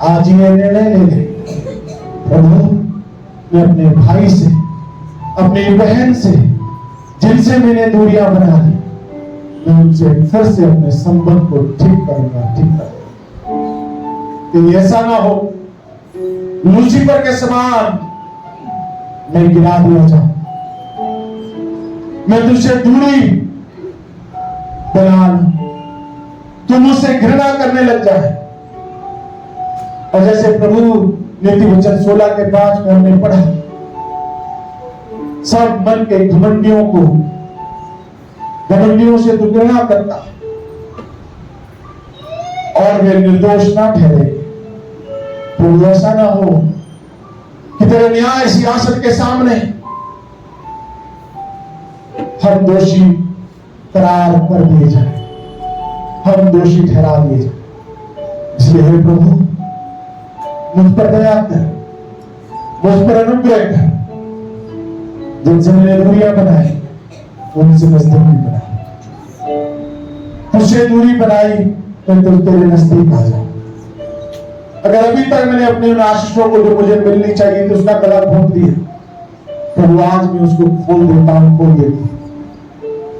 आज ये निर्णय ले ले, प्रभु, मैं अपने भाई से, अपनी बहन से, जिनसे मैंने दूरियां बना ली, मैं उनसे फिर से अपने संबंध को ठीक करूंगा, ठीक करूंगा। कि ऐसा ना हो लूसीफर के समान मैं गिरा दिया जाऊं, मैं तुझसे दूरी बना लूं, तुम मुझसे घृणा करने लग जाए। और जैसे प्रभु नीति वचन 16 के 5 में हमने पढ़ा, सब मन के घमंडियों को, घमंडियों से तू घृणा करता और वे निर्दोष ना ठहरे। प्रभु, ऐसा ना हो कि तेरे न्याय सियासत के सामने हम दोषी करार कर दिए जाए, हम दोषी ठहरा दिए जाए। इसलिए हे प्रभु, मुझ पर दया कर, मुझ पर अनुग्रह कर। जिनसे मैंने दूरियां बनाई, उनसे नजदीकी बनाई, तुझसे दूरी बनाई तो तुम तेरे नजदीक आ जाओ। अगर अभी तक मैंने अपने उन आशीषों को जो मुझे मिलनी चाहिए तो उसका गला घोंट दिया, प्रभु आज मैं उसको खोल देता हूं, खोल देती हूं,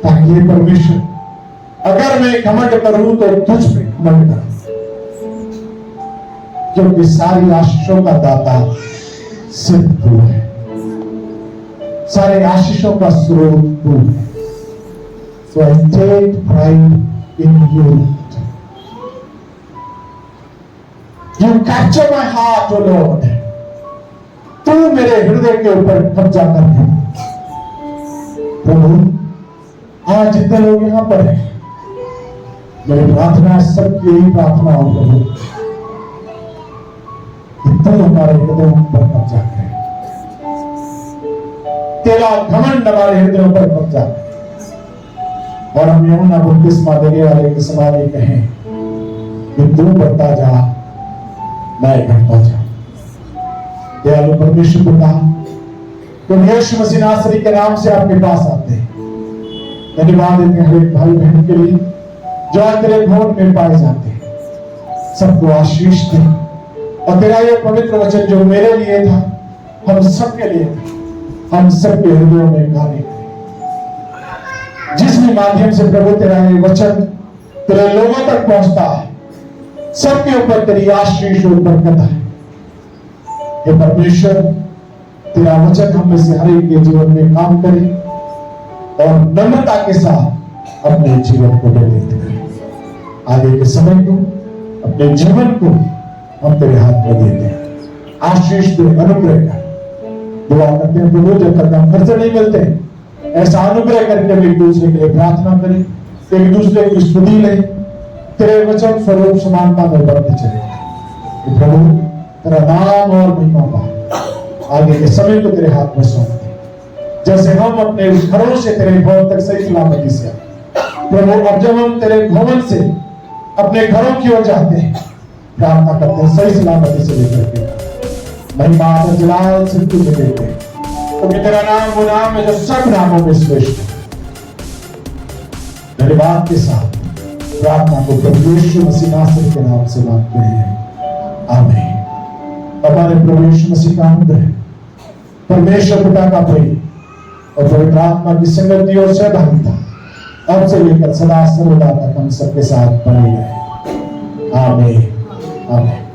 ताकि ये परमेश्वर, अगर मैं घमंड करूं तो तुझ पे घमंड करूं, क्योंकि सारी आशीषों का दाता सिर्फ तू है, सारे आशीषों का स्रोत तू है। So I take pride in you. You capture my heart, O Lord. तू मेरे हृदय के ऊपर कब्जा कर दे। प्रभु, आज जितने लोग यहाँ पर हैं, मेरी प्रार्थना है, सबकी यही प्रार्थना हो प्रभु कि तुम हमारे हृदयों पर कब्जा करें, तेरा घमंड हमारे हृदयों पर कब्जा करें, और हम यूहन्ना बपतिस्मा देने वाले के समान ही कहें कि तू बढ़ता जा, मैं घटता जा। दयालु परमेश्वर पिता, तो यीशु मसीह नासरी के नाम से आपके पास आते हैं, धन्यवाद देते हैं हर एक भाई बहन के लिए जो आज तेरे भवन में पाए जाते हैं, सबको आशीष दे, और तेरा ये पवित्र वचन जो मेरे लिए था, हम सबके लिए था, हम सबके हृदयों में कार्य करे। जिस भी माध्यम से प्रभु तेरा ये वचन तेरे लोगों तक पहुंचता है, सबके ऊपर तेरी आशीष और बरकत है। हे परमेश्वर, तेरा वचन हम में से हर एक के जीवन में काम करे और नम्रता के साथ अपने जीवन को व्यतीत करें। आगे के समय को, अपने जीवन को हम तेरे हाथ में देते हैं। आशीष दे, अनुग्रह कर। दुआ करते हैं प्रभु, जब तक हम खर्च नहीं मिलते, ऐसा अनुग्रह करके हम एक दूसरे के लिए प्रार्थना करें, एक दूसरे की स्तुति लें, तेरे वचन स्वरूप समानता में बढ़ते चले। प्रभु तेरा नाम और महिमा पाए। आगे के समय को तेरे हाथ में सौंपते, जैसे हम अपने घरों से तेरे भवन तक सही सलामती से प्रभु, अब जब हम तेरे भवन से अपने घरों की ओर जाते हैं, प्रार्थना करते हैं सही सलामती से लेकर के महिमा और जलाल से तुझे देते हैं, क्योंकि तेरा नाम वो नाम है जो सब नामों में श्रेष्ठ है। धन्यवाद के साथ प्रार्थना को प्रभु यीशु मसीह नासरी के नाम से मांगते हैं, आमीन। हमारे प्रभु यीशु मसीह का अनुग्रह, परमेश्वर पिता का प्रेम और पवित्र आत्मा की संगति और सहभागिता अब से लेकर सदा सर्वदा तक हम सबके साथ बनी रहे। आमीन, आमीन।